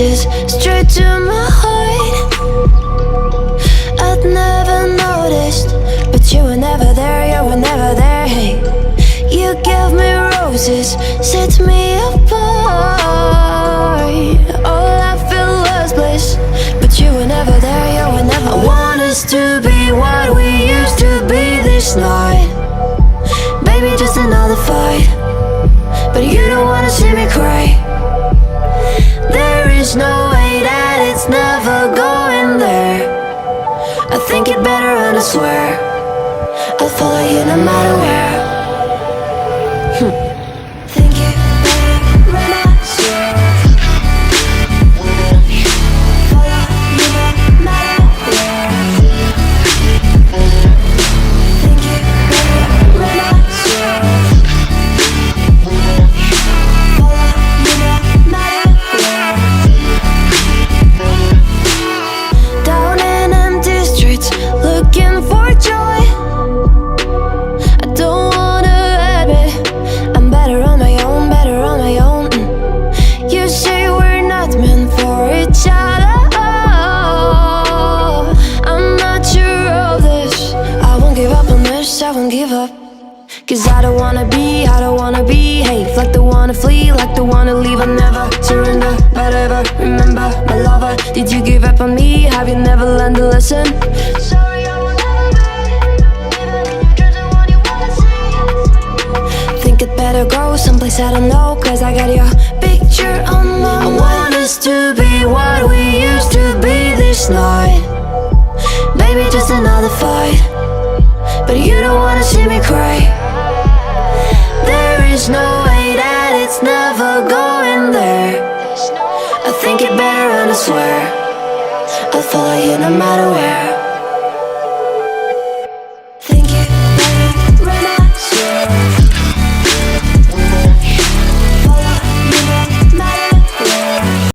roses straight to my heart. I'd never noticed, but you were never there, you were never there. Hey, you gave me roses, set me apart. All I feel was bliss, but you were never there, you were never there. I want us to be what we used to be this night. Baby, just another fight, but you don't wanna see me cry. There is no way that it's never going there. I think it better and I swear I'll follow you no matter where. Think it better and I swear follow you no matter where. Think it better and I swear follow you no matter where. Down in empty streets, looking for joy. I don't wanna admit I'm better on my own, better on my own. You say we're not meant for each other. I'm not sure of this. I won't give up on this, I won't give up. Cause I don't wanna be, hey, like the wanna flee, like the wanna leave. I'll never surrender, but ever remember my lover. Did you give up on me? Have you never learned a lesson? Sorry, I will never be, even in your dreams, the one you wanna see. Think it better go someplace I don't know, cause I got your picture on my mind. I want us to be what we used to be this night. Baby, just another fight, but you don't wanna see me cry. There is no way that it's never going there. I think it better and I swear I'll follow you no matter where.